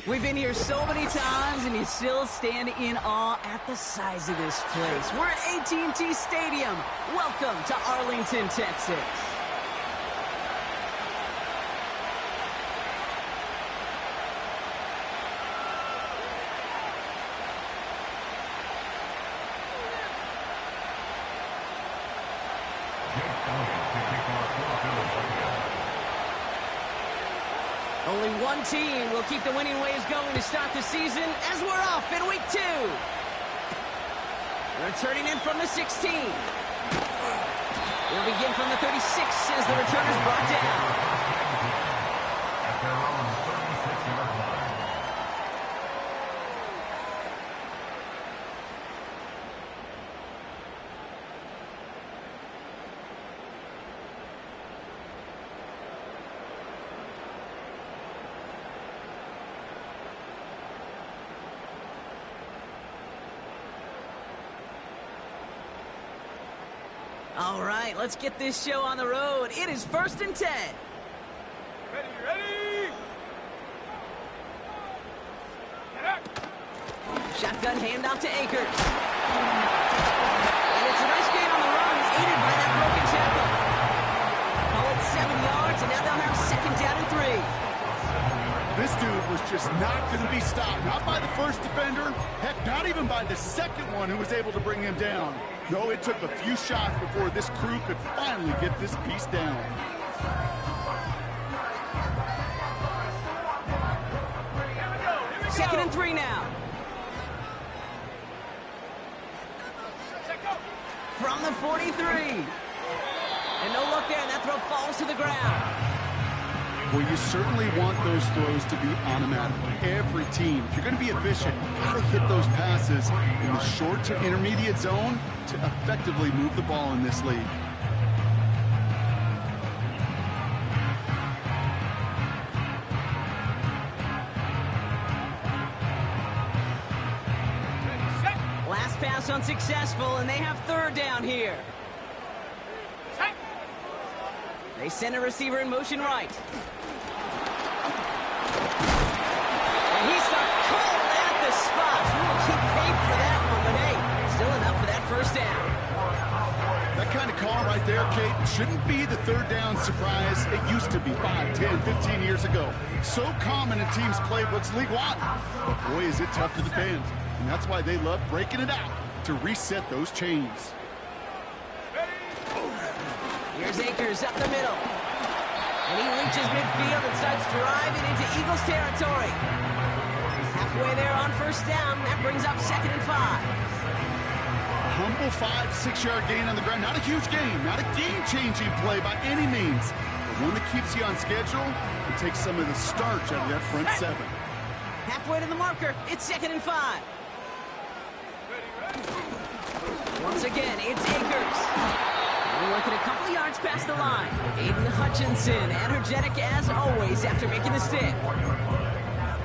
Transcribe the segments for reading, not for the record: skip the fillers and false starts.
We've been here so many times, and you still stand in awe at the size of this place. We're at AT&T Stadium. Welcome to Arlington, Texas. Only one team will keep the winning ways going to start the season as we're off in week 2. Returning in from the 16. We'll begin from the 36 as the return is brought down. All right, let's get this show on the road. It is 1st and 10. Ready! Shotgun handoff to Akers. And it's a nice gain on the run, aided by that broken tackle. Call it 7 yards, and now they'll have 2nd down and 3. This dude was just not going to be stopped. Not by the first defender. Heck, not even by the second one who was able to bring him down. No, it took a few shots before this crew could finally get this piece down. Second and 3 now. From the 43. And no look there, and that throw falls to the ground. Well, you certainly want those throws to be automatic. Every team, if you're going to be efficient, you got to hit those passes in the short to intermediate zone to effectively move the ball in this league. Last pass unsuccessful, and they have 3rd down here. They send a receiver in motion right. And he stuck cold at the spot. We will keep paid for that one, but hey, still enough for that 1st down. That kind of call right there, Kate, shouldn't be the 3rd down surprise. It used to be 5, 10, 15 years ago. So common in teams' playbooks league-wide. But boy, is it tough to defend. And that's why they love breaking it out to reset those chains. Here's Akers up the middle. And he reaches midfield and starts driving into Eagles territory. Halfway there on 1st down. That brings up 2nd and 5. A humble 5 to 6 yard gain on the ground. Not a huge gain. Not a game-changing play by any means. But one that keeps you on schedule and takes some of the starch out of that front 7. Halfway to the marker. It's 2nd and 5. Once again, it's Akers. We're working a couple of yards past the line. Aiden Hutchinson, energetic as always after making the stick.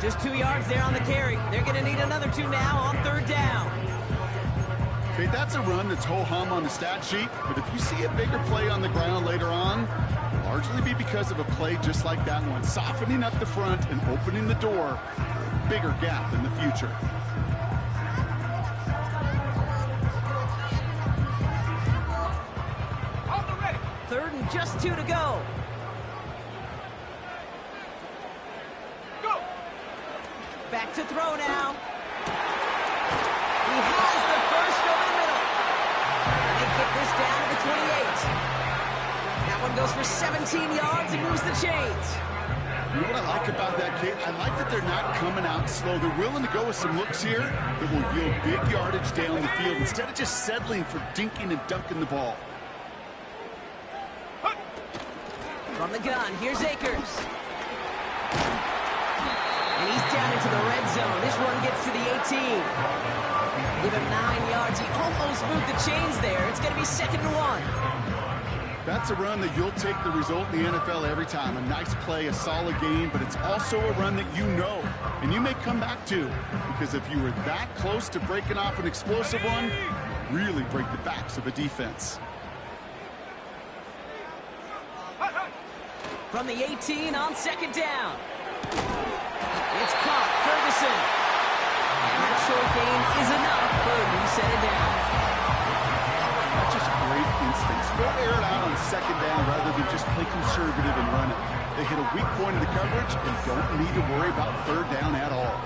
Just 2 yards there on the carry. They're going to need another 2 now on 3rd down. Okay, that's a run that's ho-hum on the stat sheet, but if you see a bigger play on the ground later on, it'll largely be because of a play just like that one, softening up the front and opening the door for a bigger gap in the future. Third and just 2 to go. Back to throw now. He has the first over the middle. And they get this down to the 28. That one goes for 17 yards and moves the chains. You know what I like about that, Kate? I like that they're not coming out slow. They're willing to go with some looks here that will yield big yardage down the field instead of just settling for dinking and dunking the ball. From the gun, here's Akers. And he's down into the red zone. This one gets to the 18. Give him 9 yards. He almost moved the chains there. It's going to be 2nd and 1. That's a run that you'll take the result in the NFL every time. A nice play, a solid game, but it's also a run that you know, and you may come back to, because if you were that close to breaking off an explosive one, you really break the backs of a defense. From the 18 on 2nd down. It's caught, Ferguson. And that short gain is enough for a new set of down. That's just great instincts. Go air it out on 2nd down rather than just play conservative and run it. They hit a weak point of the coverage and don't need to worry about 3rd down at all.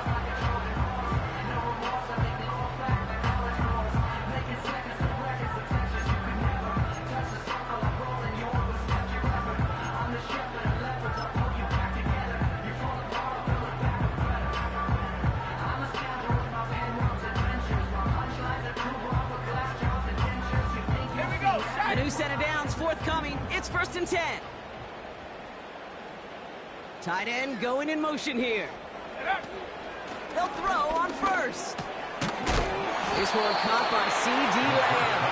A new set of downs forthcoming. It's 1st and 10. Tight end going in motion here. They'll throw on 1st. This one caught by C.D. Lamb.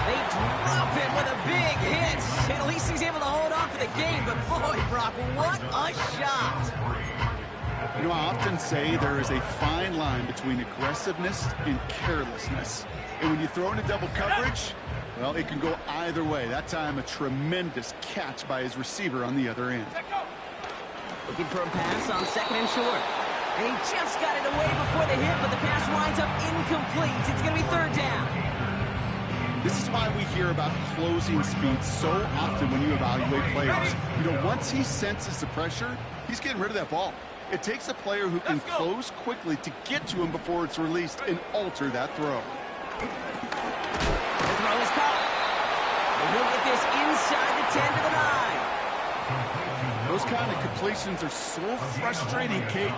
They drop it with a big hit. And at least he's able to hold on for the game. But boy, Brock, what a shot. You know, I often say there is a fine line between aggressiveness and carelessness. And when you throw into double coverage, well, it can go either way. That time, a tremendous catch by his receiver on the other end. Looking for a pass on 2nd and short. And he just got it away before the hit, but the pass winds up incomplete. It's going to be 3rd down. This is why we hear about closing speed so often when you evaluate players. You know, once he senses the pressure, he's getting rid of that ball. It takes a player who can close quickly to get to him before it's released and alter that throw. The throw is caught. And he'll get this inside the 10 to the 9. Those kind of completions are so frustrating, Kate.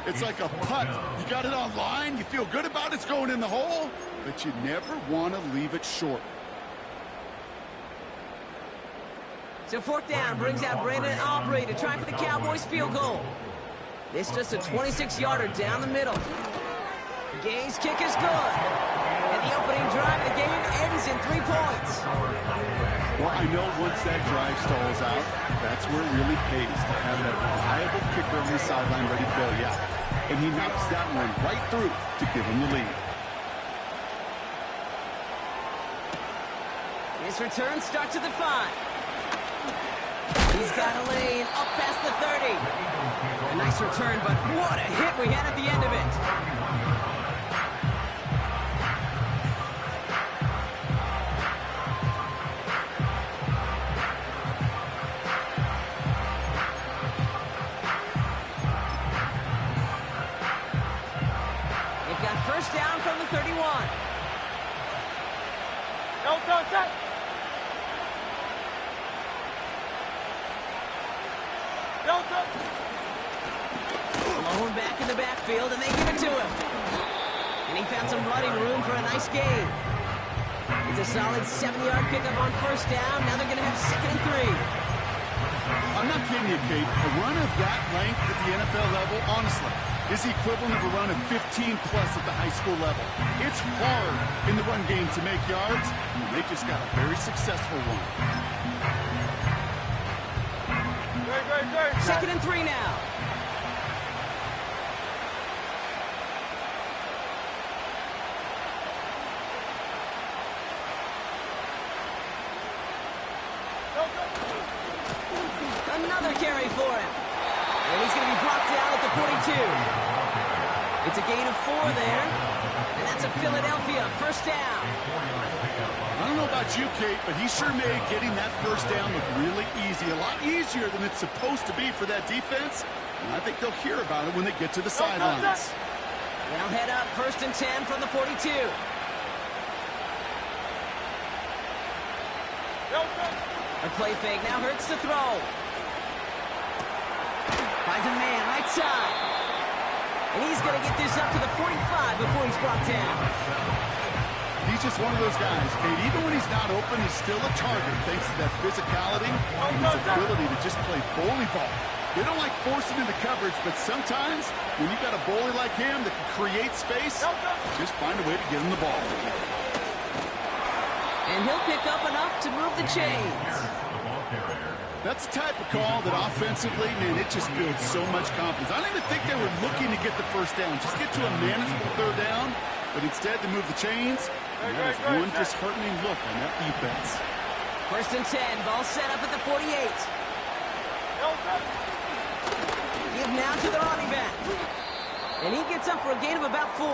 It's like a putt. You got it on line, you feel good about it's going in the hole, but you never want to leave it short. So 4th down brings out Brandon Aubrey to try for the Cowboys field goal. This just a 26-yarder down the middle. Gay's kick is good. And the opening drive of the game ends in 3 points. Well, I know once that drive stalls out, that's where it really pays to have that reliable kicker on the sideline ready to bail you out. And he knocks that one right through to give him the lead. His return starts at the 5. He's got a lane up past the 30. A nice return, but what a hit we had at the end of it. They've got 1st down from the 31. Don't set. Alone back in the backfield, and they give it to him. And he found some running room for a nice gain. It's a solid 7-yard pickup on 1st down. Now they're going to have 2nd and 3. I'm not kidding you, Kate. A run of that length at the NFL level, honestly, is the equivalent of a run of 15-plus at the high school level. It's hard in the run game to make yards, and they just got a very successful one. 2nd and 3 now. Another carry for him. And he's going to be brought down at the 42. It's a gain of 4 there. And that's a Philadelphia 1st down. I don't know about you, Kate, but he sure made getting that 1st down look really easy. A lot easier than it's supposed to be for that defense. And I think they'll hear about it when they get to the sidelines. They'll head up 1st and 10 from the 42. A play fake now hurts to throw. Finds a man right side. And he's going to get this up to the 45 before he's brought down. He's just one of those guys, Kate. Even when he's not open, he's still a target thanks to that physicality and his ability to just play bully ball. They don't like forcing into coverage, but sometimes when you got a bully like him that can create space, just find a way to get him the ball. And he'll pick up enough to move the chains. That's the type of call that offensively, man, it just builds so much confidence. I don't even think they were looking to get the first down. Just get to a manageable third down, but instead they move the chains. And that is one disheartening look on that defense. First and 10, ball set up at the 48. Give now to the running back. And he gets up for a gain of about 4.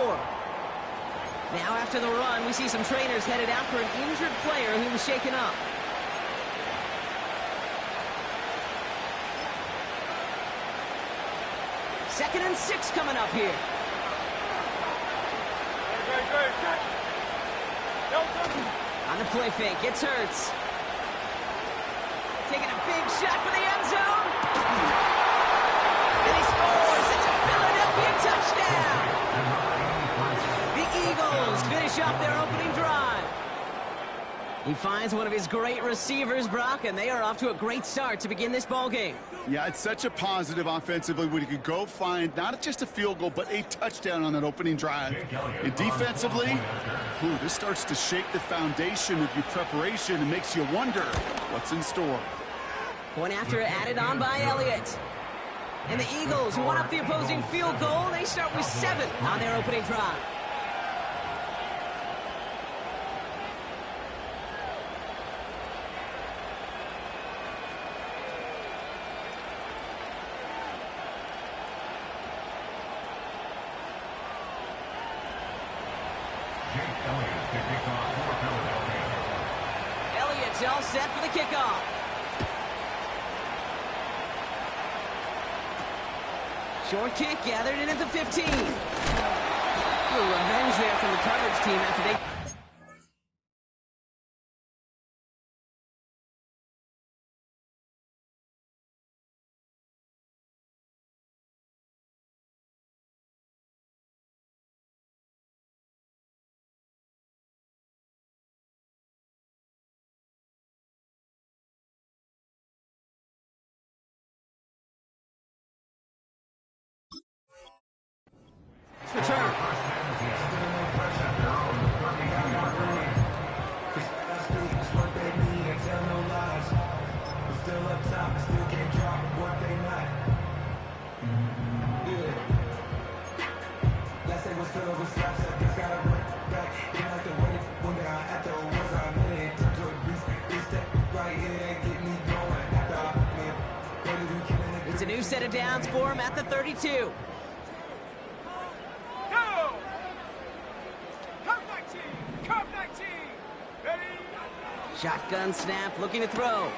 Now after the run, we see some trainers headed out for an injured player who was shaken up. Second and 6 coming up here. On the play fake, it's Hurts. Taking a big shot for the end zone. And he scores. It's a Philadelphia touchdown. The Eagles finish off their opening drive. He finds one of his great receivers, Brock, and they are off to a great start to begin this ball game. Yeah, it's such a positive offensively when you could go find not just a field goal, but a touchdown on that opening drive. And defensively, this starts to shake the foundation of your preparation and makes you wonder what's in store. Point after added on by Elliott. And the Eagles won up the opposing field goal. They start with 7 on their opening drive. Elliott's all set for the kickoff. Short kick gathered in at the 15. A little revenge there from the coverage team after they... return. It's a new set of downs for him at the 32. Shotgun snap, looking to throw.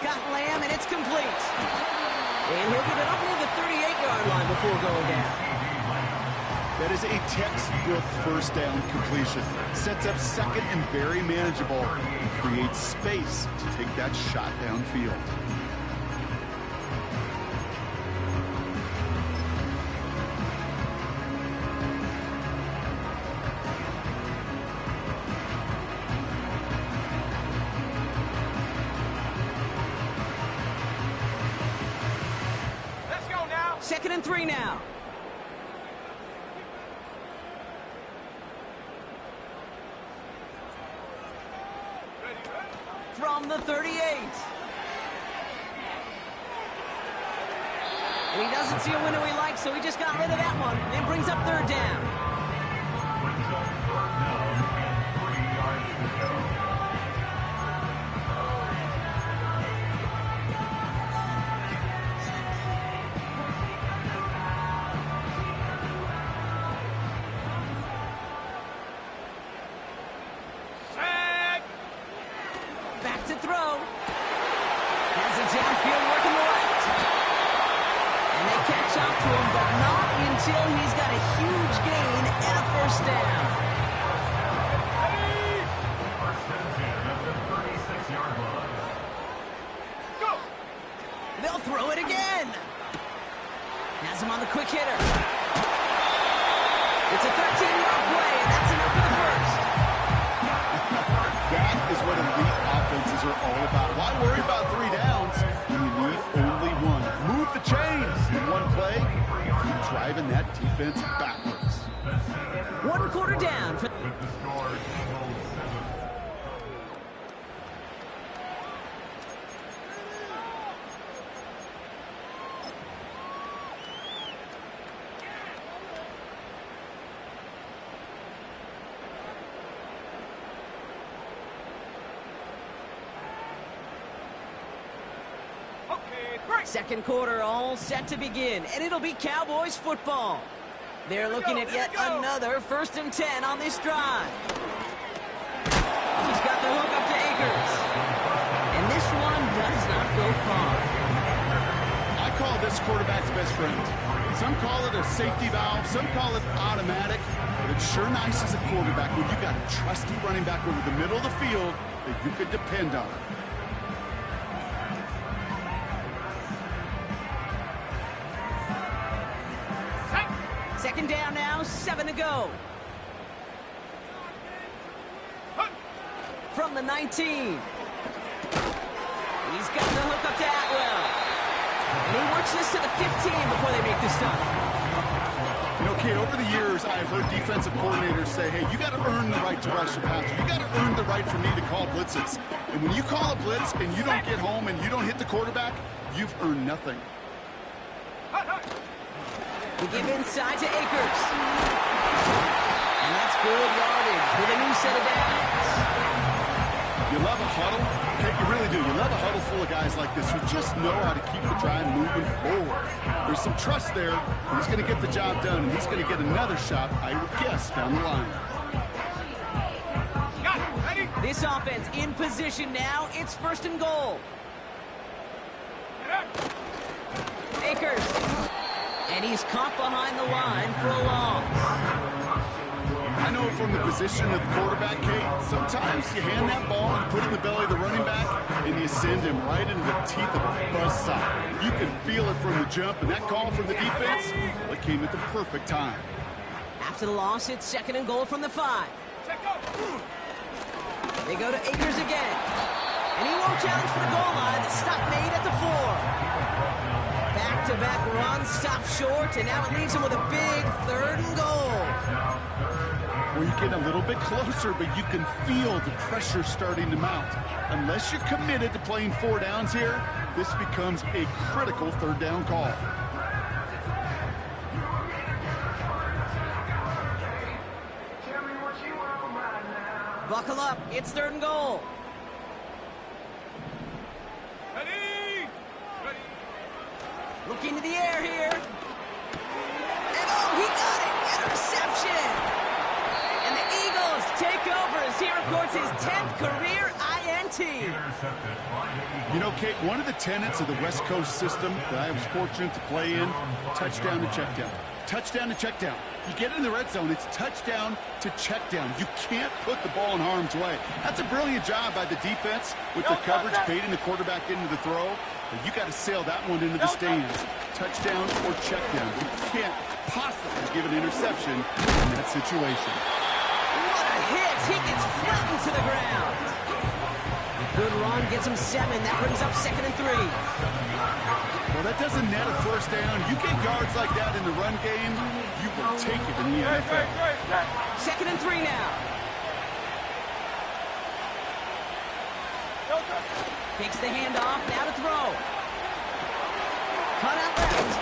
Got Lamb, and it's complete. And he'll get it up near the 38-yard line before going down. That is a textbook first down completion. Sets up second and very manageable. Creates space to take that shot downfield. Second and 3 now. From the 38. And he doesn't see a window he likes, so he just got rid of that one and brings up third down. Back to throw. Has it downfield working the left. And they catch up to him, but not until he's got a huge gain and a first down. They'll throw it again. Has him on the quick hitter. It's a 13-yard play, and that's enough for the first. That is what elite offenses are all about. Why worry about 3 downs when you need only one? Move the chains in one play. Keep driving that defense backwards. 1 quarter down. Second quarter all set to begin, and it'll be Cowboys football. They're looking at yet another 1st and 10 on this drive. He's got the hook up to Akers. And this one does not go far. I call this quarterback's best friend. Some call it a safety valve, some call it automatic, but it's sure nice as a quarterback when you got a trusty running back over the middle of the field that you could depend on. Second down now, 7 to go. From the 19. He's got the hook up to Atwell. And he works this to the 15 before they make the stop. You know, Kate, over the years, I've heard defensive coordinators say, hey, you got to earn the right to rush your passer. You got to earn the right for me to call blitzes. And when you call a blitz and you don't get home and you don't hit the quarterback, you've earned nothing. We give inside to Akers. And that's good yardage with a new set of downs. You love a huddle? Okay, you really do. You love a huddle full of guys like this who just know how to keep the drive moving forward. There's some trust there. He's going to get the job done, and he's going to get another shot, I would guess, down the line. This offense in position now. It's 1st and goal. Akers. And he's caught behind the line for a loss. I know from the position of the quarterback, Kate, sometimes you hand that ball and put it in the belly of the running back, and you send him right into the teeth of a buzzsaw. You can feel it from the jump, and that call from the defense, well, it came at the perfect time. After the loss, it's 2nd and goal from the 5. They go to Akers again. And he won't challenge for the goal line. The stop made at the 4. Back-to-back runs, stop short, and now it leaves him with a big 3rd and goal. Well, you get a little bit closer, but you can feel the pressure starting to mount. Unless you're committed to playing 4 downs here, this becomes a critical 3rd down call. Buckle up, it's 3rd and goal. Looking to the air here. And oh, he got it! Interception! And the Eagles take over as he records his 10th career INT. You know, Kate, one of the tenets of the West Coast system that I was fortunate to play in, touchdown to check down. Touchdown to check down. You get in the red zone, it's touchdown to check down. You can't put the ball in harm's way. That's a brilliant job by the defense with the coverage baiting the quarterback into the throw. But you got to sail that one into the stands. Touchdown or check down. You can't possibly give an interception in that situation. What a hit! He gets flattened to the ground. Good run, gets him 7. That brings up 2nd and 3. Well, that doesn't net a 1st down. You get yards like that in the run game, you will take it in the NFL. 2nd and 3 now. Takes the handoff, now to throw. Cut out left.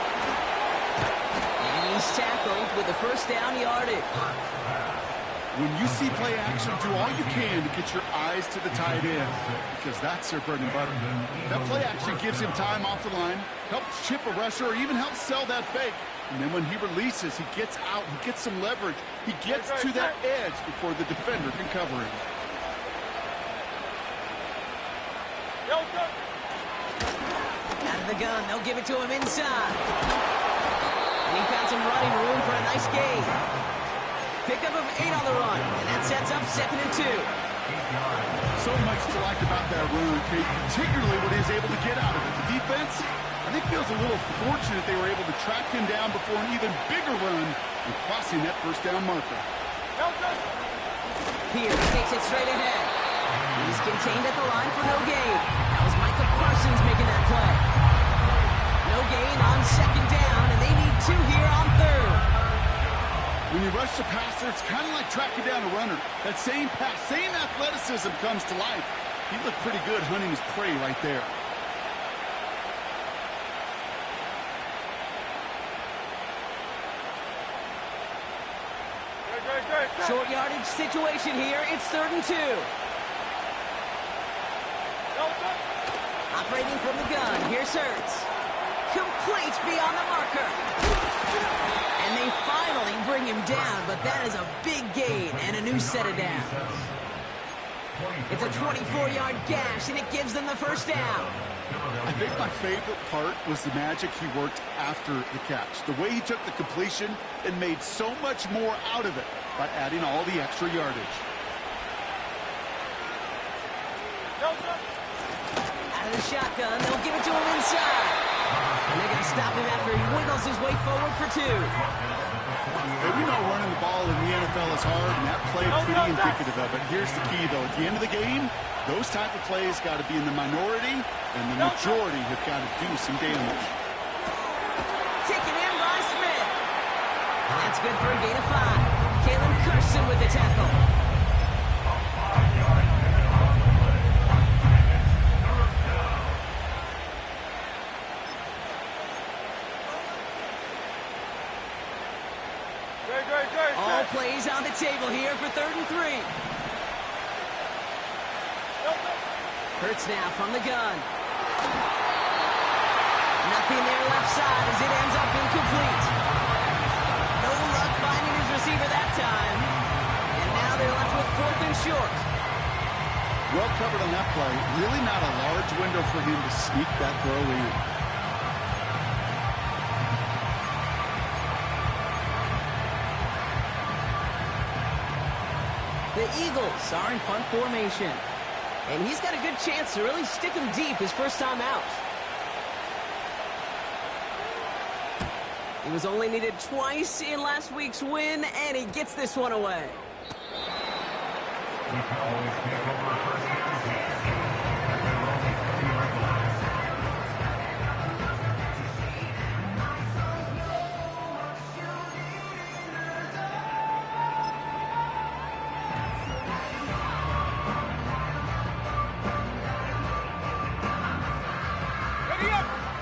And he's tackled with the 1st down yardage. When you see play action, do all you can to get your eyes to the tight end, because that's their bread and butter. That play action gives him time off the line, helps chip a rusher, or even helps sell that fake. And then when he releases, he gets out, he gets some leverage. He gets to that edge before the defender can cover him. Out of the gun, they'll give it to him inside. And he found some running room for a nice gain. Pickup of 8 on the run, and that sets up 2nd and 2. So much to like about that run, Kate, particularly what he's able to get out of it. The defense, I think feels a little fortunate they were able to track him down before an even bigger run and crossing that first down marker. Pierce takes it straight ahead. He's contained at the line for no gain. That was Michael Parsons making that play. No gain on second down, and they need 2 here on third. When you rush the passer, it's kind of like tracking down a runner. That same pass, same athleticism comes to life. He looked pretty good hunting his prey right there. Short yardage situation here. It's 3rd and 2. Operating from the gun. Here's Hurts. Complete beyond the marker. And they finally bring him down, but that is a big gain and a new set of downs. It's a 24-yard gash, and it gives them the first down. I think my favorite part was the magic he worked after the catch. The way he took the completion and made so much more out of it by adding all the extra yardage. Out of the shotgun, they'll give it to him inside. And they're going to stop him after he wiggles his way forward for 2. Hey, we know running the ball in the NFL is hard, and that play pretty indicative of it. Here's the key, though. At the end of the game, those type of plays got to be in the minority, and the majority have got to do some damage. Taken in by Smith. And that's good for a gain of 5. Kalen Carson with the tackle. All plays on the table here for 3rd and 3. Hurts now from the gun. Nothing there left side as it ends up incomplete. No luck finding his receiver that time. And now they're left with 4th and short. Well covered on that play. Really not a large window for him to sneak that throw in. The Eagles are in punt formation. And he's got a good chance to really stick him deep his first time out. He was only needed twice in last week's win, and he gets this one away. The Cowboys take over first down.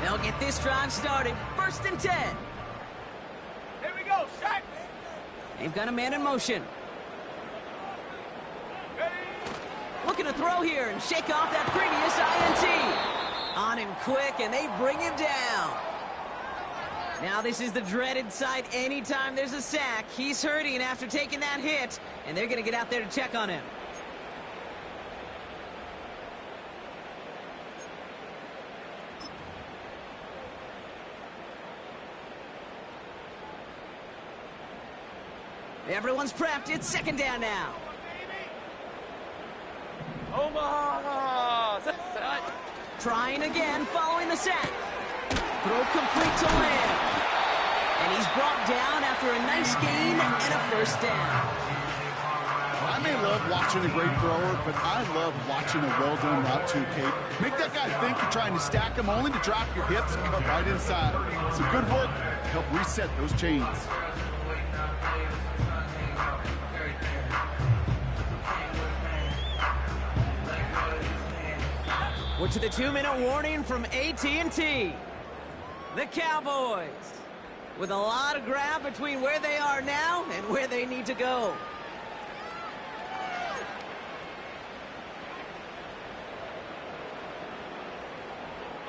They'll get this drive started. 1st and 10. Here we go, sack. They've got a man in motion. Ready? Looking to throw here and shake off that previous INT. On him quick, and they bring him down. Now this is the dreaded sight anytime there's a sack. He's hurting after taking that hit, and they're going to get out there to check on him. Everyone's prepped. It's 2nd down now. Omaha! Trying again following the sack. Throw complete to Lamb. And he's brought down after a nice gain and a first down. I may love watching a great thrower, but I love watching a well-done route too, Kate. Make that guy think you're trying to stack him only to drop your hips and cut right inside. Some good work to help reset those chains. We're to the 2-minute warning from AT&T. The Cowboys with a lot of ground between where they are now and where they need to go.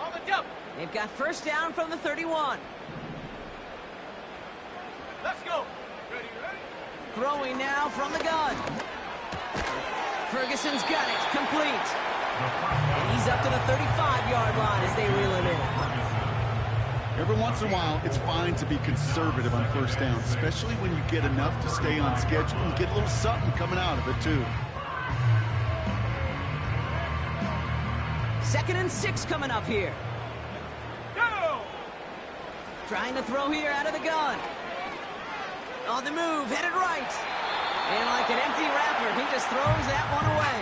On the jump. They've got first down from the 31. Let's go. Ready? Throwing now from the gun. Ferguson's got it. Complete. And he's up to the 35-yard line as they reel him in. Every once in a while, it's fine to be conservative on first down, especially when you get enough to stay on schedule and get a little something coming out of it, too. 2nd and 6 coming up here. Go! Trying to throw here out of the gun. On the move, headed right. And like an empty wrapper, he just throws that one away.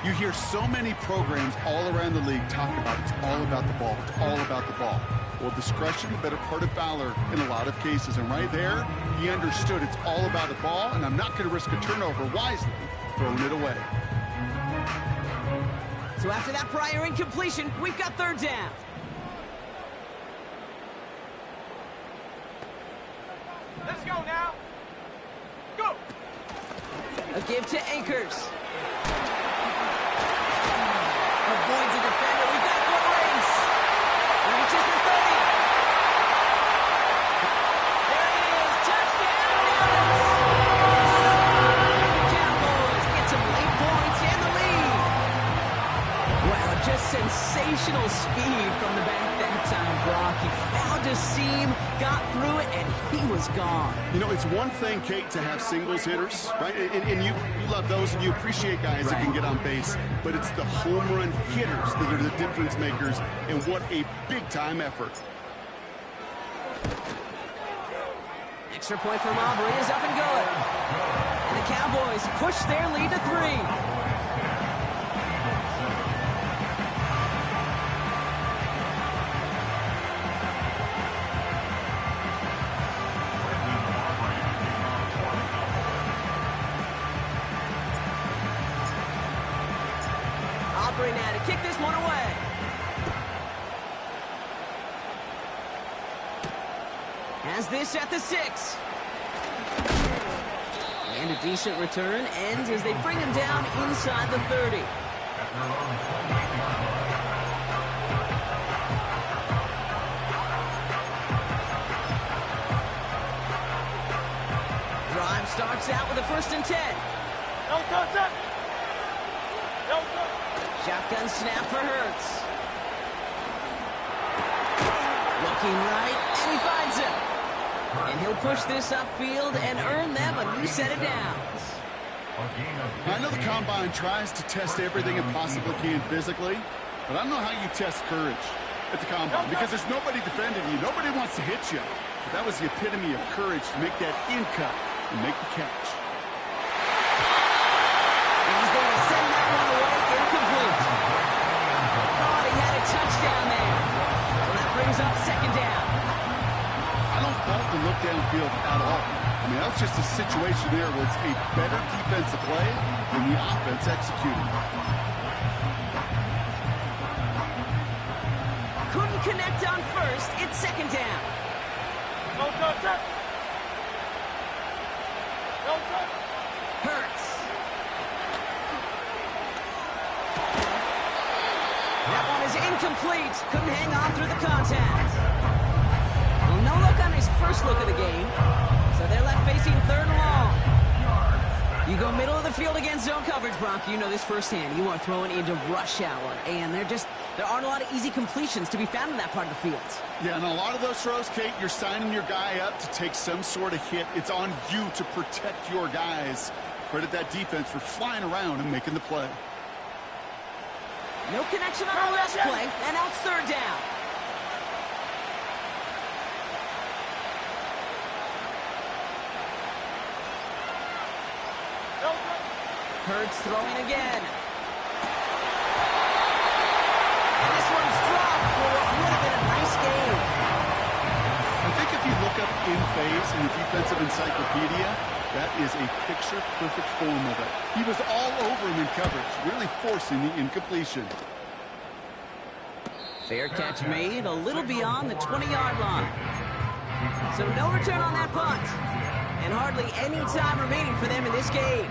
You hear so many programs all around the league talk about it's all about the ball. It's all about the ball. Well, discretion, the better part of valor in a lot of cases. And right there, he understood it's all about the ball, and I'm not going to risk a turnover wisely, throwing it away. So after that prior incompletion, we've got third down. Let's go now. Go. A give to Akers. Avoids a defender. We've got foot race. Reaches the 30. There it is. Touchdown, Dallas. The Cowboys get some late points and the lead. Wow, just sensational speed from the back that time, Brock. He found a seam, got through it, and he was gone. You know, it's one thing, Kate, to have singles hitters, right? And you love those, and you appreciate guys that can get on base. But it's the home run hitters that are the difference makers, and what a big-time effort. Extra point from Aubrey is up and good. And the Cowboys push their lead to 3. Now to kick this one away. Has this at the 6. And a decent return ends as they bring him down inside the 30. Drive starts out with a 1st and 10. Don't touch it. Don't touch. Shotgun snap for Hurts. Looking right, and he finds him. And he'll push this upfield and earn them a new set of downs. I know the Combine tries to test everything it possibly can physically, but I don't know how you test courage at the Combine, because there's nobody defending you. Nobody wants to hit you. But that was the epitome of courage to make that in cut and make the catch. He's there to send that one away. Incomplete. Thought he had a touchdown there. So that brings up 2nd down. I don't fault the look downfield at all. I mean, that's just a situation there where it's a better defensive play than the offense executing. Couldn't connect on 1st. It's 2nd down. Don't touch it. Don't touch. Hurts. That one is incomplete. Couldn't hang on through the contact. Well, no look on his first look of the game. So they're left facing 3rd and long. You go middle of the field against zone coverage, Brock. You know this firsthand. You are throwing into rush hour. And there aren't a lot of easy completions to be found in that part of the field. Yeah, and a lot of those throws, Kate, you're signing your guy up to take some sort of hit. It's on you to protect your guys. Credit that defense for flying around and making the play. No connection on the last play, and now it's 3rd down. Hurts throwing again. And this one's dropped for what would have been a nice game. I think if you look up in phase in the defensive encyclopedia, that is a picture-perfect form of it. He was all over him in coverage, really forcing the incompletion. Fair catch made a little beyond the 20-yard line. So no return on that punt. And hardly any time remaining for them in this game.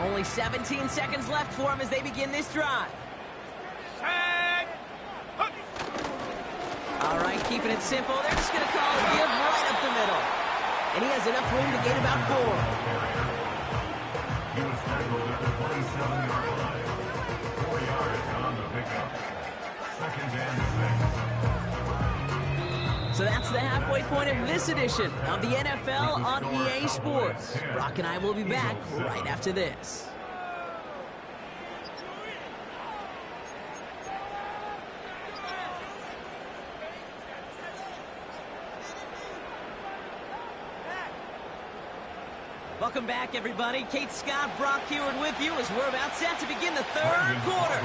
Only 17 seconds left for him as they begin this drive. All right, keeping it simple. They're just going to call a give right up the middle. And he has enough room to gain about 4. He was tackled at the 27-yard line. 4 yards on the pickup. 2nd and 6. So that's the halfway point of this edition of the NFL on EA Sports. Brock and I will be back right after this. Welcome back, everybody. Kate Scott, Brock Heward with you as we're about set to begin the third quarter.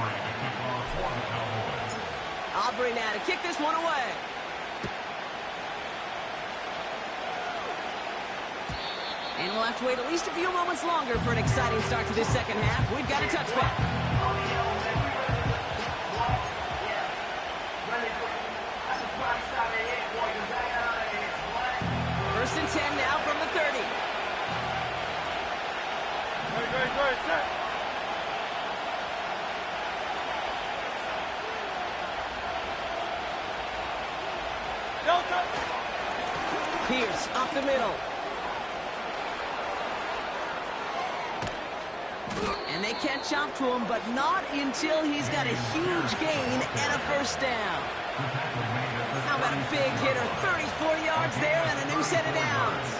Aubrey now to kick this one away. And we'll have to wait at least a few moments longer for an exciting start to this second half. We've got a touchback. First and 10 now from the 30. Great, set. Delta. Pierce off the middle. And they catch up to him, but not until he's got a huge gain and a first down. How about a big hitter? 34 yards there and a new set of downs.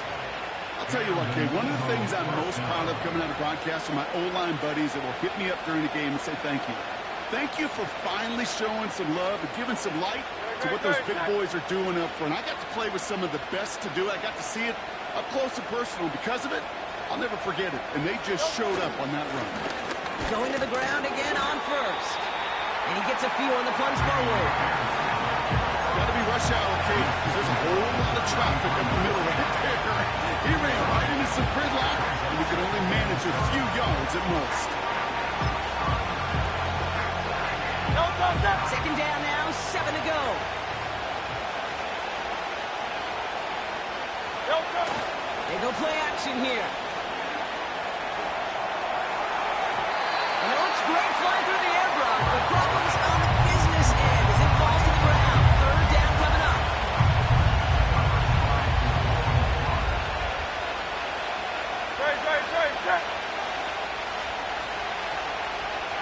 I'll tell you what, Kate, one of the things I'm most proud of coming out of broadcast are my O-line buddies that will hit me up during the game and say thank you. Thank you for finally showing some love and giving some light to what those big boys are doing up front. I got to play with some of the best to do it. I got to see it up close and personal. Because of it, I'll never forget it. And they just showed up on that run. Going to the ground again on first. And he gets a few on the plunge forward. Got to be rush hour, Kate, because there's a whole lot of traffic up the middle right there. He ran right into some gridlock, and he could only manage a few yards at most. Second down now, 7 to go. They go play action here. And it looks great flying through the air, Brock. The problem's on the business end as it falls to the ground. Third down coming up. Great, set.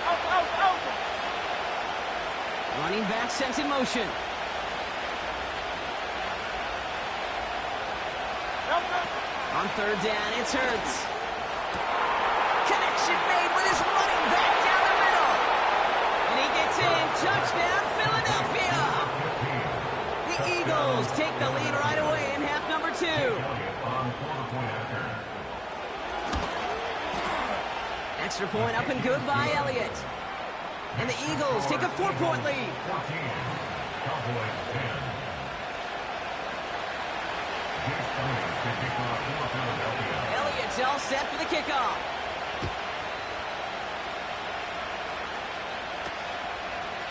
Out. Running back sent in motion. On third down, it's Hurts. Connection made with his running back down the middle. And he gets in. Touchdown, Philadelphia. The Eagles take the lead right away in half number 2. Extra point up and good by Elliott. And the Eagles take a 4-point lead. Cowboys 10. Elliott's all set for the kickoff.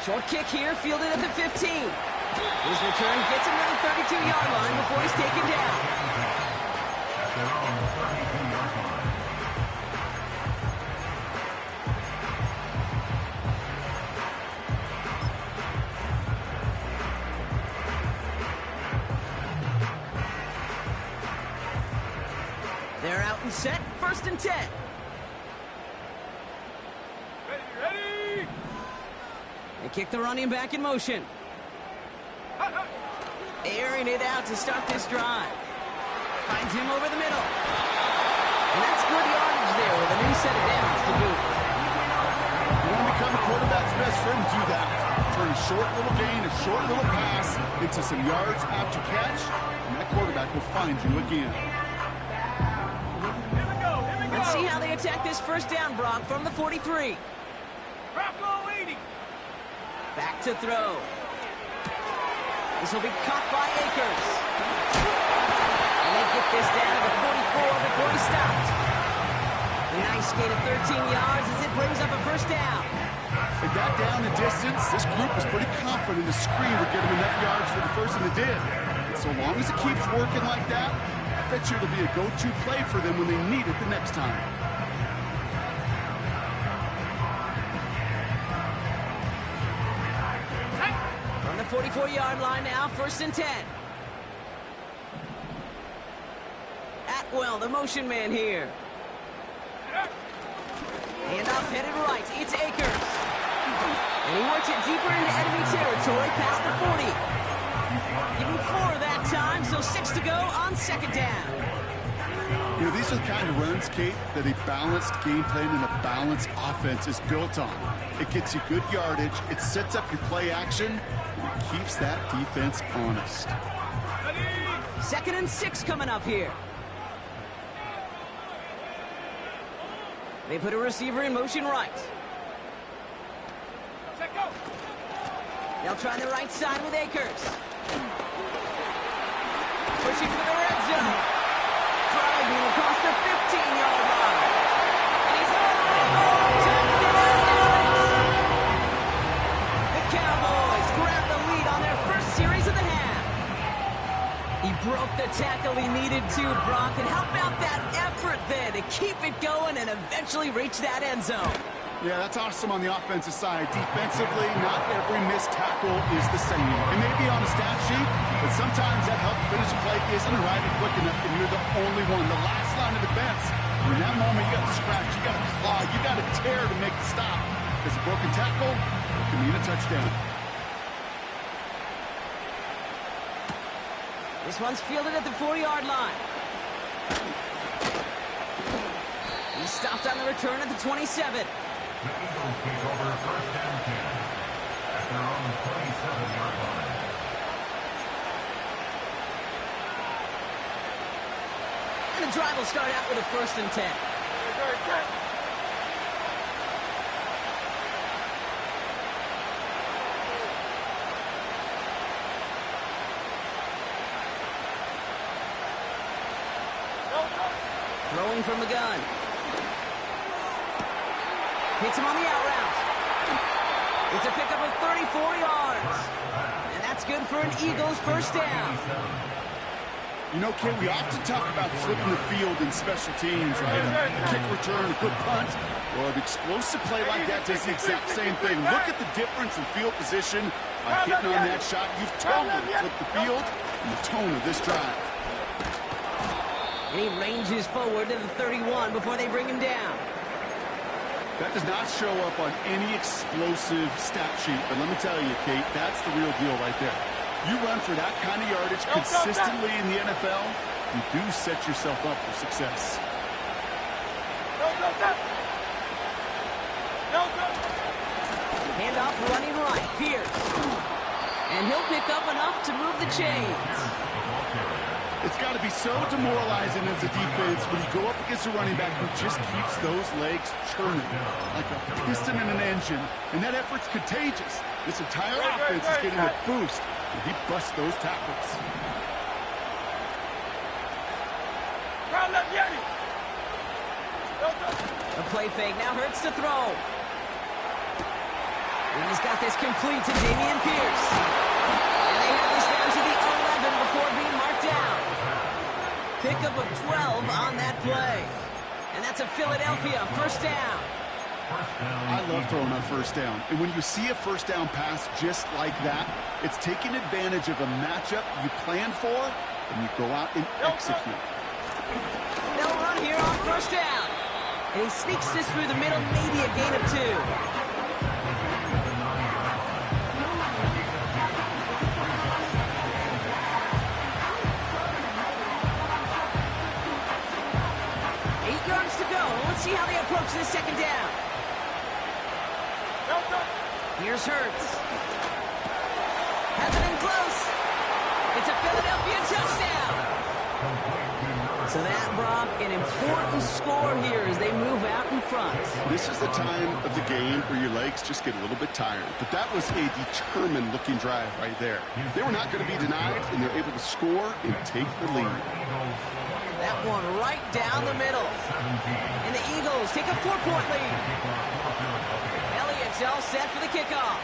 Short kick here, fielded at the 15. His return gets him to the 32-yard line before he's taken down. At their own 32-yard line. They're out and set, first and 10. Ready. They kick the running back in motion. Airing it out to start this drive. Finds him over the middle. And that's good yardage there with a new set of downs to boot. You want to become a quarterback's best friend, do that. Turn a short little gain, a short little pass into some yards after catch, and that quarterback will find you again. Let's see how they attack this first down, Brock, from the 43. Rocco 80. Back to throw. This will be caught by Akers. And they get this down to the 44 before he stopped. A nice gain of 13 yards as it brings up a first down. They got down the distance. This group was pretty confident the screen would get them enough yards for the first, and it did. And so long as it keeps working like that, I bet you it'll be a go-to play for them when they need it the next time. From the 44-yard line now, first and 10. Atwell, the motion man here. Handoff headed right. It's Akers. And he works it deeper into enemy territory past the 40. Give him 4 that time, so 6 to go on second down. You know, these are the kind of runs, Kate, that a balanced game plan and a balanced offense is built on. It gets you good yardage, it sets up your play action, and it keeps that defense honest. Second and 6 coming up here. They put a receiver in motion right. Set, go. They'll try the right side with Akers. Pushing for the red zone. Driving across the 15-yard line. And he's the Cowboys grab the lead on their first series of the half. He broke the tackle he needed to, Brock, and how about that effort then to keep it going and eventually reach that end zone? Yeah, that's awesome on the offensive side. Defensively, not every missed tackle is the same. It may be on a stat sheet, but sometimes that help finish a play isn't arriving quick enough, and you're the only one. The last line of defense, in that moment, you got to scratch, you got to claw, you got to tear to make the stop. Because a broken tackle can mean a touchdown. This one's fielded at the 4-yard line. He stopped on the return at the 27. The Eagles take over first and 10 at their own 27-yard line. And the drive will start out with a 1st and 10. Very good. Throwing from the gun. Hits him on the out route. It's a pickup of 34 yards. And that's good for an Eagles first down. You know, Kid, we often talk about flipping the field in special teams, right? A kick return, a good punt. Well, an explosive play like that does the exact same thing. Look at the difference in field position by hitting on that shot. You've totally flipped the field and the tone of this drive. And he ranges forward to the 31 before they bring him down. That does not show up on any explosive stat sheet, but let me tell you, Kate, that's the real deal right there. You run for that kind of yardage consistently in the NFL, you do set yourself up for success. Handoff running right, Pierce. And he'll pick up enough to move the chains. It's got to be so demoralizing as a defense when you go up against a running back who just keeps those legs churning like a piston in an engine. And that effort's contagious. This entire offense is getting a boost, and he busts those tackles. A play fake now hurts to throw. And he's got this complete to Dameon Pierce. And they have this down to the 11 before being marked down. Pickup of 12 on that play. And that's a Philadelphia first down. I love throwing on first down. And when you see a first down pass just like that, it's taking advantage of a matchup you planned for, and you go out and execute. They'll run here on first down. And he sneaks this through the middle, maybe a gain of 2. Let's see how they approach this second down. Here's Hurts. Has it in close. It's a Philadelphia touchdown. So that, Brock, an important score here as they move out in front. This is the time of the game where your legs just get a little bit tired. But that was a determined-looking drive right there. They were not going to be denied, and they're able to score and take the lead. That one right down the middle. And the Eagles take a 4-point lead. Elliott's all set for the kickoff.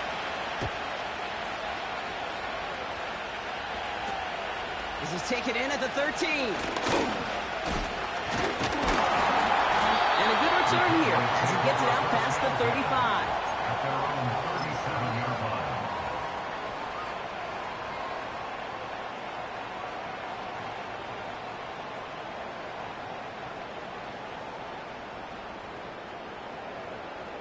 This is taken in at the 13. And a good return here as he gets it out past the 35.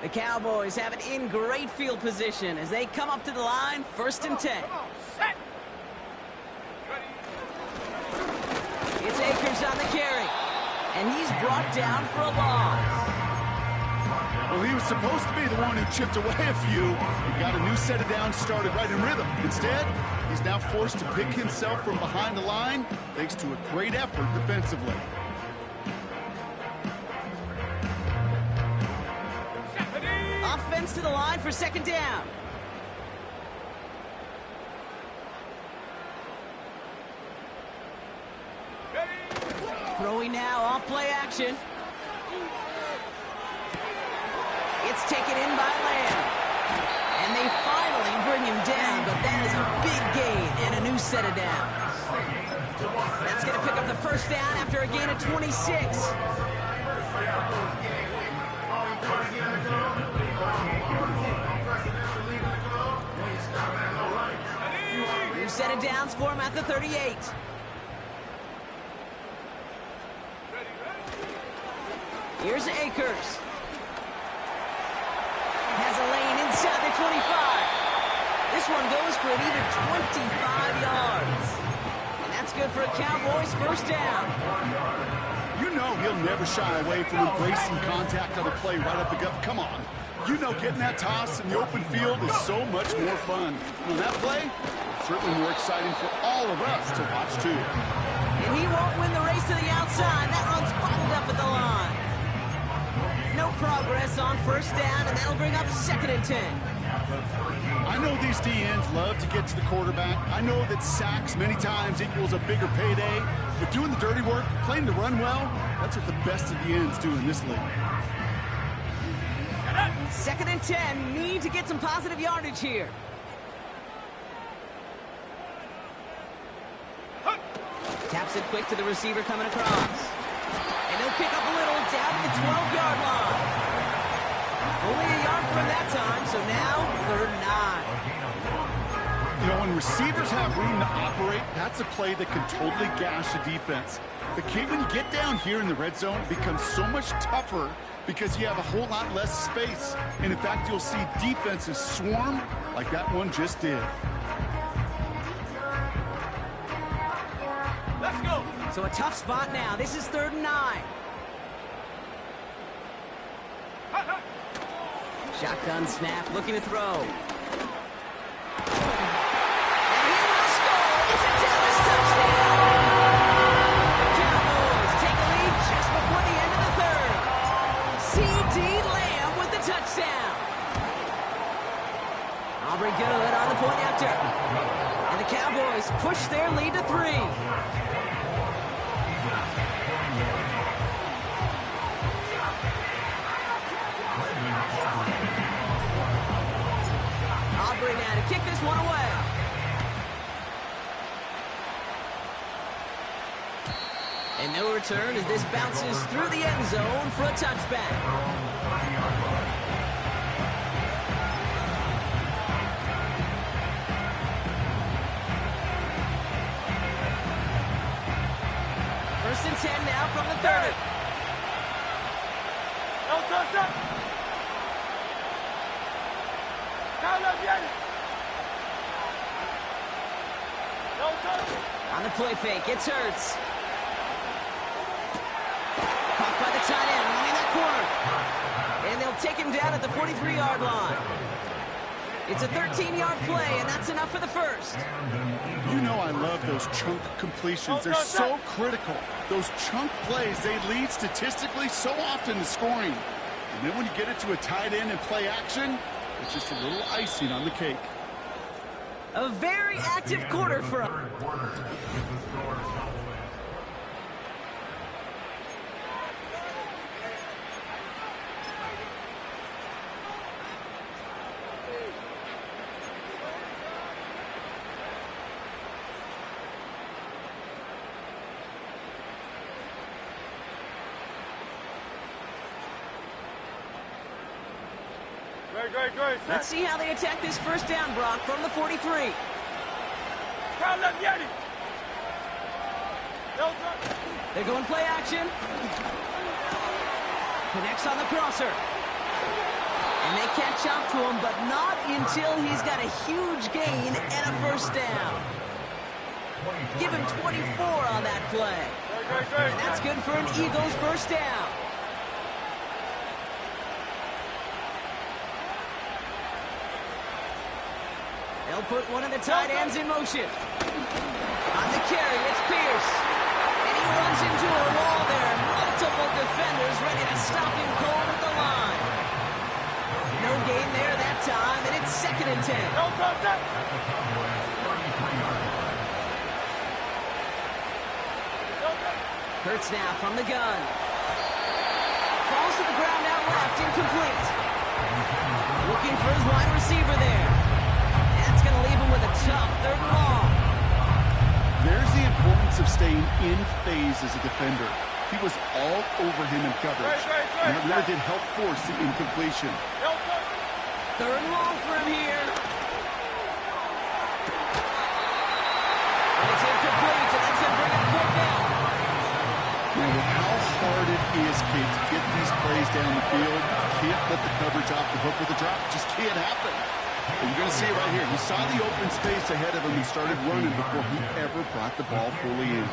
The Cowboys have it in great field position as they come up to the line, 1st and 10. Come on, set. It's Akers on the carry, and he's brought down for a loss. Well, he was supposed to be the one who chipped away a few. He got a new set of downs started right in rhythm. Instead, he's now forced to pick himself from behind the line thanks to a great effort defensively. defense to the line for second down. Throwing now, off play action. It's taken in by Lamb. And they finally bring him down, but that is a big gain and a new set of downs. That's going to pick up the first down after a gain of 26. New set of downs for him at the 38. Here's Akers. Has a lane inside the 25. This one goes for an even 25 yards. And that's good for a Cowboys first down. You know he'll never shy away from embracing contact on a play right up the gut. Come on. You know getting that toss in the open field is so much more fun. And that play, certainly more exciting for all of us to watch too. And he won't win the race to the outside. That run's bottled up at the line. No progress on first down, and that'll bring up second and 10. I know these DNs love to get to the quarterback. I know that sacks many times equals a bigger payday, but doing the dirty work, playing to run well, that's what the best of the ends do in this league. Second and 10, need to get some positive yardage here. Taps it quick to the receiver coming across. And they'll pick up a little down at the 12-yard line. Only a yard from that time, so now third and 9. You know, when receivers have room to operate, that's a play that can totally gash a defense. The key when you get down here in the red zone, it becomes so much tougher because you have a whole lot less space. And in fact, you'll see defenses swarm like that one just did. Let's go. So a tough spot now. This is third and 9. Shotgun snap, looking to throw. And he will score. Is it down? It's touchdown. The Cowboys take a lead just before the end of the third. C.D. Lamb with the touchdown. Aubrey good on the point after. And the Cowboys push their lead to 3. Aubrey now to kick this one away. And no return as this bounces through the end zone for a touchback. First and 10 now from the 30. No touchdown. On the play fake, it's Hurts. Caught by the tight end, running that corner. And they'll take him down at the 43-yard line. It's a 13-yard play, and that's enough for the first. You know I love those chunk completions. They're so critical. Those chunk plays, they lead statistically so often to scoring. And then when you get it to a tight end and play action, it's just a little icing on the cake. A very active quarter for us. Great. Let's see how they attack this first down, Brock, from the 43. They're going play action. Connects on the crosser. And they catch up to him, but not until he's got a huge gain and a first down. Give him 24 on that play. And that's good for an Eagles first down. They'll put one of the tight ends in motion. On the carry, it's Pierce. And he runs into a wall there. Multiple defenders ready to stop him cold at the line. No gain 10. Don't touch that. At the Cowboys' 33-yard line. Hurts now from the gun. Falls to the ground out left, incomplete. Looking for his wide receiver there. That's going to leave him with a tough 3rd and long. There's the importance of staying in phase as a defender. He was all over him in coverage. And that really did help force the incompletion. 3rd and long for him here. And it's incomplete, so that's going to bring up 4th down. Now, with how hard it is, Kate, to get these plays down the field, can't let the coverage off the hook with a drop. It just can't happen. And you're going to see it right here. He saw the open space ahead of him and started running before he ever brought the ball fully in.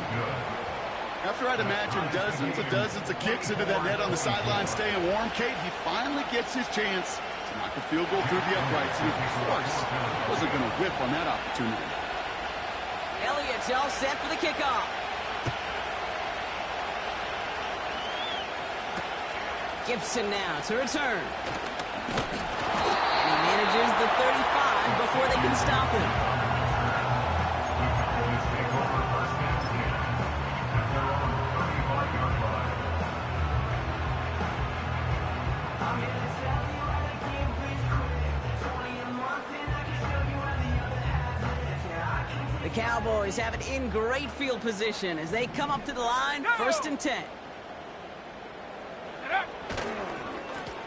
After I'd imagine dozens of kicks into that net on the sideline staying warm, Kate, he finally gets his chance to knock a field goal through the uprights. And of course, wasn't going to whiff on that opportunity. Elliott's all set for the kickoff. Gibson now to return. And he manages the 35 before they can stop him. Cowboys take over 1st and 10 at their own 35-yard line. The Cowboys have it in great field position as they come up to the line, 1st and 10.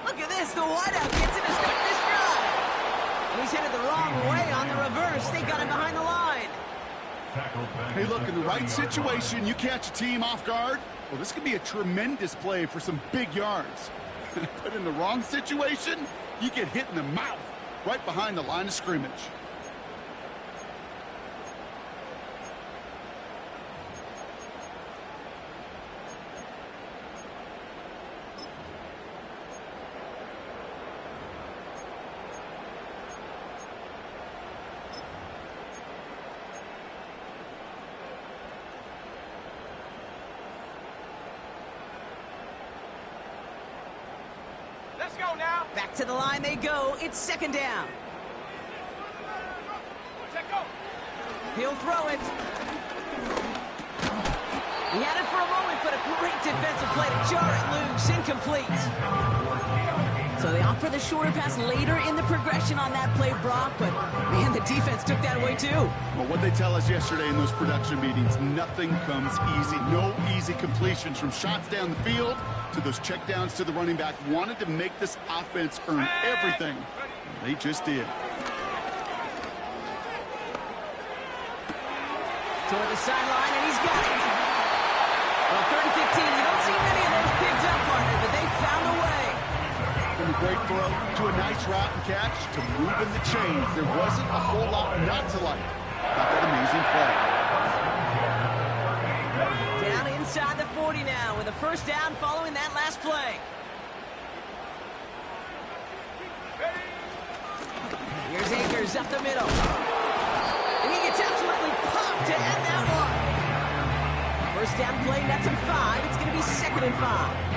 Look at this, the wideout gets in his stride. And he's headed the wrong way on the reverse. They got him behind the line. Hey, look, in the right situation, you catch a team off guard. Well, this could be a tremendous play for some big yards. But in the wrong situation, you get hit in the mouth right behind the line of scrimmage. Let's go now. Back to the line they go. It's 2nd down. Check go. He'll throw it. He had it for a moment, but a great defensive play to jar it loose. Incomplete. So they opt for the shorter pass later in the progression on that play, Brock, but man, the defense took that away too. Well, what they tell us yesterday in those production meetings, nothing comes easy. No easy completions from shots down the field to those checkdowns to the running back. Wanted to make this offense earn everything. They just did. Toward the sideline, and he's got it. Well, 3rd and 15, you don't see many of those picked up, partner, but they found a way. From a great throw to a nice route and catch to moving the chains. There wasn't a whole lot not to like about that amazing play. Down inside the 40 now with a 1st down following that last play. Here's Akers up the middle. And he gets absolutely pumped to end that one. 1st down play, nets him 5. It's going to be 2nd and 5.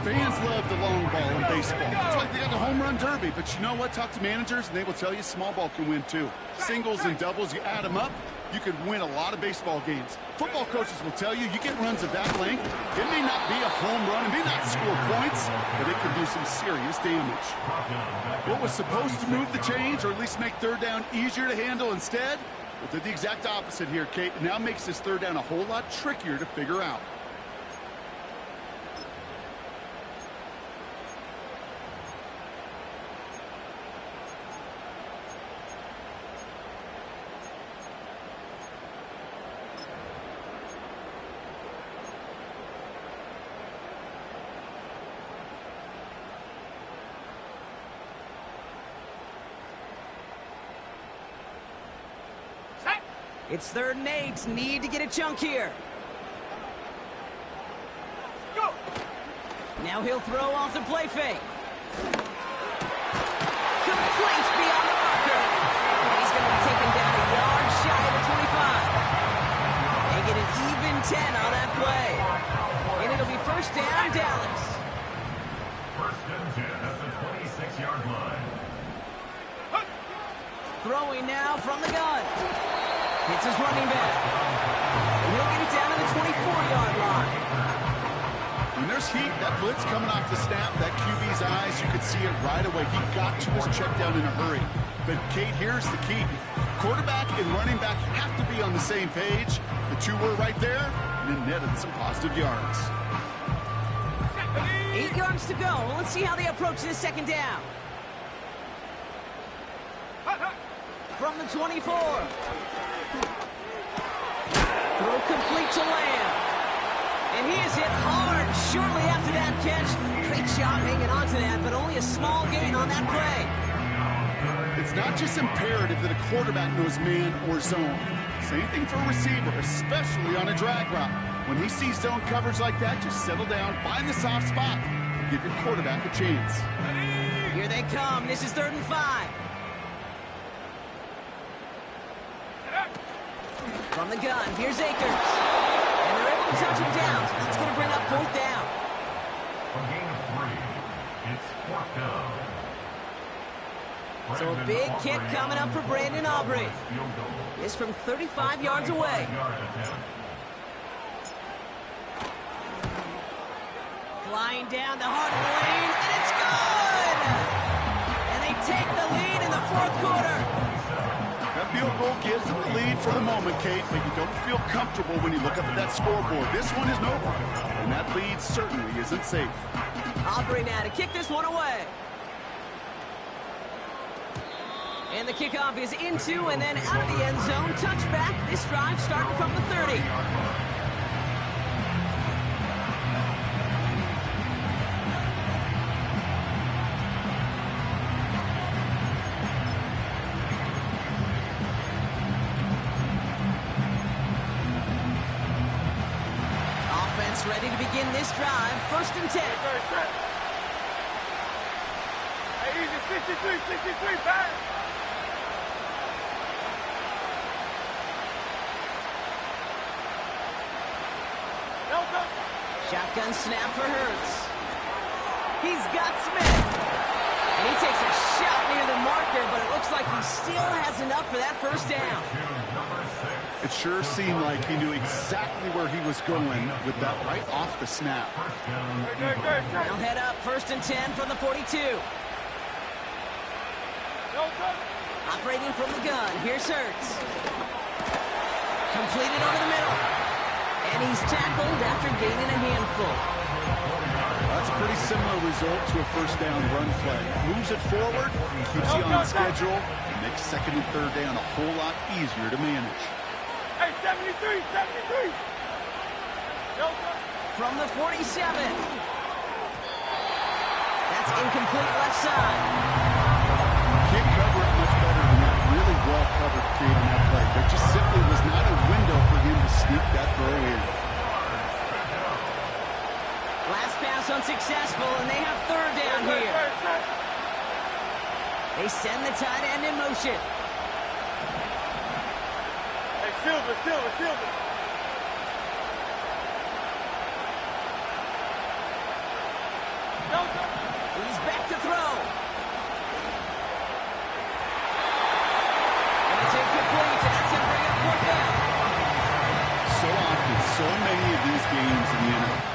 Fans love the long ball in baseball. It's like they got the home run derby. But you know what? Talk to managers, and they will tell you small ball can win too. Singles and doubles, you add them up, you can win a lot of baseball games. Football coaches will tell you get runs of that length. It may not be a home run, it may not score points, but it can do some serious damage. What was supposed to move the chains, or at least make 3rd down easier to handle instead, well, did the exact opposite here, Kate. It now makes this 3rd down a whole lot trickier to figure out. It's 3rd and 8. Need to get a chunk here. Go. Now he'll throw off the play fake. Complete beyond the marker. And he's going to be taken down a yard shy of the 25. They get an even 10 on that play. And it'll be 1st down, Dallas. 1st and 10 at the 26-yard line. Throwing now from the gun. Hits his running back. And he'll get it down to the 24-yard line. When there's heat, that blitz coming off the snap, that QB's eyes, you could see it right away. He got to his check down in a hurry. But, Kate, here's the key. Quarterback and running back have to be on the same page. The two were right there, and it netted some positive yards. 8 yards to go. Let's see how they approach this second down. From the 24. Throw complete to Lamb. And he is hit hard shortly after that catch. Great job hanging on to that, but only a small gain on that play. It's not just imperative that a quarterback knows man or zone. Same thing for a receiver, especially on a drag route. When he sees zone coverage like that, just settle down, find the soft spot, and give your quarterback a chance. Here they come. This is 3rd and 5. From the gun, here's Akers. And they're able to touch him down. That's going to bring up 4th down. A gain of 3. It's 4th down. So a big kick coming up for Brandon Aubrey. It's from 35 yards away. Flying down the heart of the lane, and it's good! And they take the lead in the 4th quarter. That field goal gives them the lead for the moment, Kate, but you don't feel comfortable when you look up at that scoreboard. This one isn't over, and that lead certainly isn't safe. Aubrey now to kick this one away. And the kickoff is into and then out of the end zone. Touchback. This drive starting from the 30. Offense ready to begin this drive. 1st and 10. Hey, easy, 63, back. Shotgun snap for Hurts. He's got Smith. And he takes a shot near the marker, but it looks like he still has enough for that 1st down. It sure seemed like he knew exactly where he was going with that right off the snap. They'll head up 1st and 10 from the 42. Operating from the gun. Here's Hurts. Completed over the middle. And he's tackled after gaining a handful. That's a pretty similar result to a 1st down run play. Moves it forward, keeps you on schedule, and makes 2nd and 3rd down a whole lot easier to manage. Hey, 73. From the 47. That's incomplete left side. Can't cover it much better than that. Really well covered, Kate, on that play. There just simply was not a window for him to sneak that throw in. Last pass unsuccessful, and they have 3rd down here. They send the tight end in motion. Hey, Silver. He's back to throw. And it's incomplete, and that's going to bring up 4th down. So often, so many of these games in the NFL.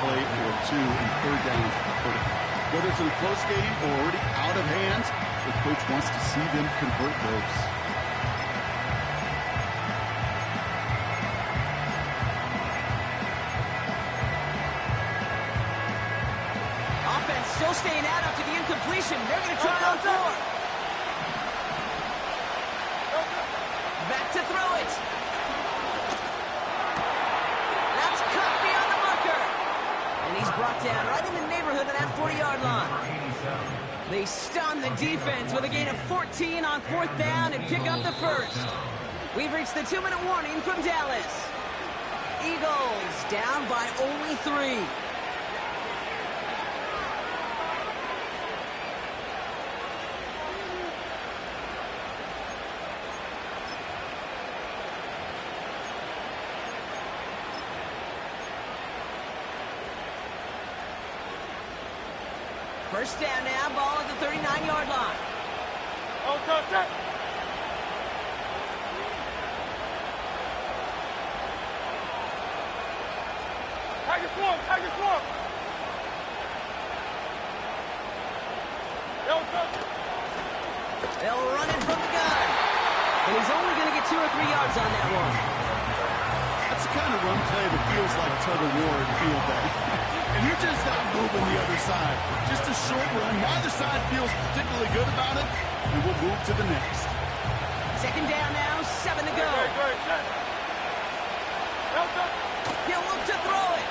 Play or 2 and 3rd downs. Whether it's in a close game or already out of hand, the coach wants to see them convert those. Offense still staying out after the incompletion. They're going to try on 4th. Back to throw it. That's cut beyond the marker. And he's brought down right in the neighborhood of that 40-yard line. They stun the defense with a gain of 14 on 4th down and pick up the 1st. We've reached the 2-minute warning from Dallas. Eagles down by only 3. First down now, ball at the 39-yard line. Oh, touch that. Tiger swarm, tiger swarm. Yo, touch. They'll run it from the gun. And he's only going to get 2 or 3 yards on that one. That's the kind of run play that feels like tug of war at field day. And you're just not moving the other side. Just a short run. Neither side feels particularly good about it. And we'll move to the next. Second down now, 7 to go. Great, set. Yo, touch. He'll look to throw it.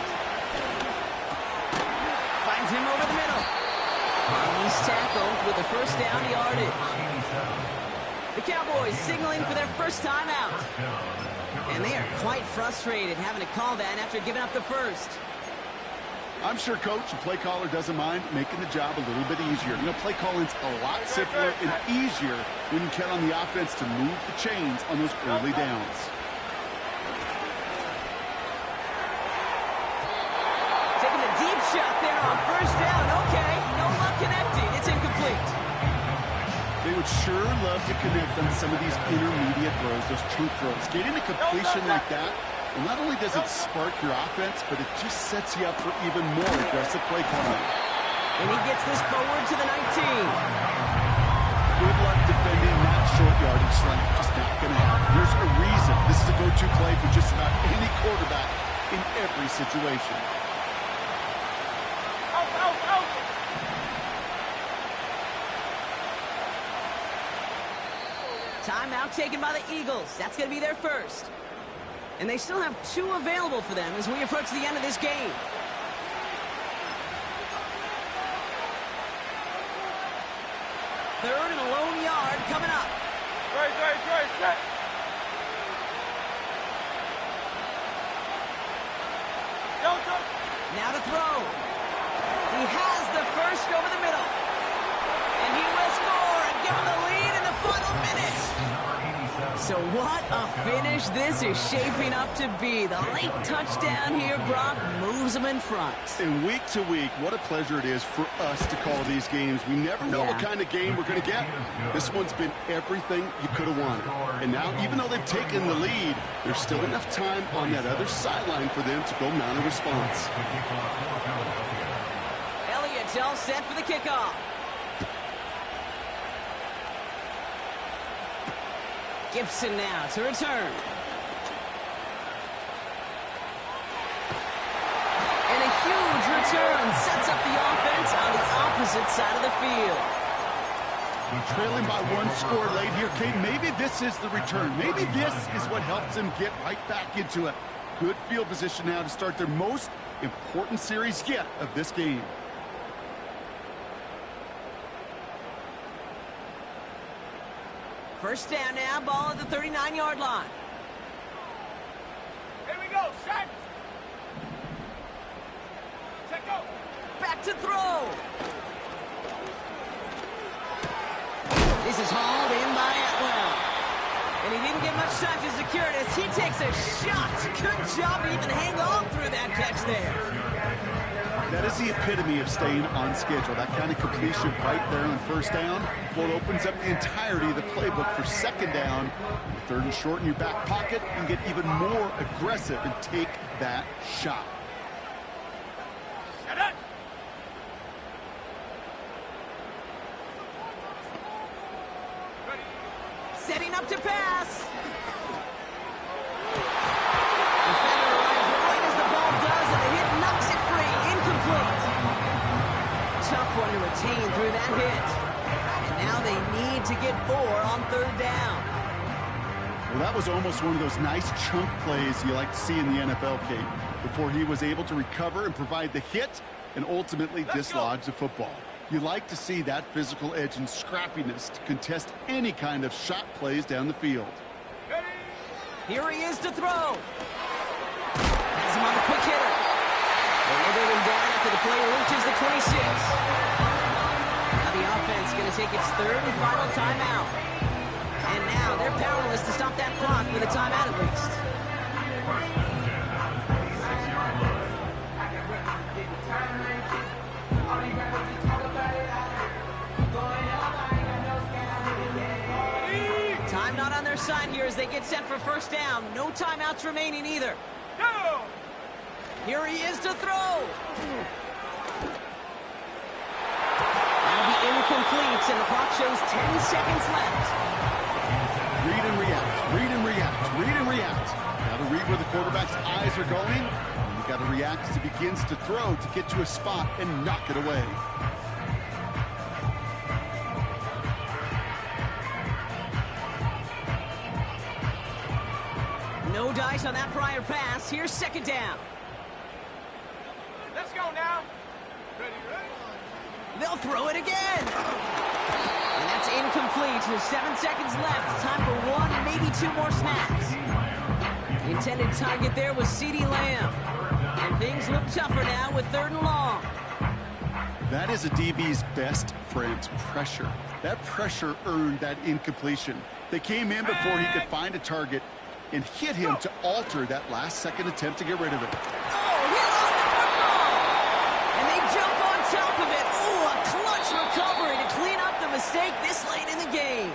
Finds him over the middle. And he's tackled with a first down yardage. The Cowboys signaling for their first time out. And they are quite frustrated having to call that after giving up the first. I'm sure coach and play caller doesn't mind making the job a little bit easier. You know, play calling's a lot simpler and easier when you count on the offense to move the chains on those early downs. Taking a deep shot there on first down. Okay, no luck connecting. It's incomplete. They would sure love to connect on some of these intermediate throws, those true throws. Getting a completion like that, well, not only does it spark your offense, but it just sets you up for even more aggressive play calling. And he gets this forward to the 19. Good luck defending that short yardage slant. Just not going to happen. There's a reason this is a go-to play for just about any quarterback in every situation. Out, out, out. Timeout taken by the Eagles. That's going to be their first. And they still have 2 available for them as we approach the end of this game. Third and a lone yard coming up. Great, set. Yo, touch. Now to throw. He has the first over the middle. And he will score and give him the lead in the final minute. So what a finish this is shaping up to be. The late touchdown here, Brock, moves them in front. And week to week, what a pleasure it is for us to call these games. We never know what kind of game we're going to get. This one's been everything you could have wanted. And now, even though they've taken the lead, there's still enough time on that other sideline for them to go mount a response. Elliott's all set for the kickoff. Gibson now to return. And a huge return sets up the offense on the opposite side of the field. Trailing by 1 score late here, Kate. Maybe this is the return. Maybe this is what helps them get right back into it. Good field position now to start their most important series yet of this game. First down now, ball at the 39-yard line. Here we go, set. Check out. Back to throw. This is hauled in by Atwell. And he didn't get much time to secure it as he takes a shot. Good job to even hang on through that catch there. That is the epitome of staying on schedule. That kind of completion right there on first down. Well, it opens up the entirety of the playbook for second down. Third and short in your back pocket, and get even more aggressive and take that shot. Shut up. Setting up to pass. Defender arrives right as the ball does, and the hit knocks it free. Incomplete. Tough one to retain through that hit. And now they need to get 4 on third down. Well, that was almost one of those nice chunk plays you like to see in the NFL, Kate, before he was able to recover and provide the hit and ultimately dislodge the football. You like to see that physical edge and scrappiness to contest any kind of shot plays down the field. Here he is to throw. Has him on the quick hitter. They nibbled him down after the play reaches the 26. Now the offense going to take its third and final timeout. And now they're powerless to stop that clock with a timeout at least. their side here as they get set for first down. No timeouts remaining either. Go! Here he is to throw. That'll be incomplete, and the clock shows 10 seconds left. Read and react, read and react, read and react. Got to read where the quarterback's eyes are going. And you got to react as he begins to throw to get to a spot and knock it away. No dice on that prior pass. Here's second down. Let's go now. Ready? They'll throw it again. And that's incomplete. With 7 seconds left. Time for one, maybe two more snaps. The intended target there was CeeDee Lamb. And things look tougher now with 3rd and long. That is a DB's best friend, pressure. That pressure earned that incompletion. They came in before he could find a target and hit him to alter that last-second attempt to get rid of it. Oh, he lost the football! And they jump on top of it. Oh, a clutch recovery to clean up the mistake this late in the game.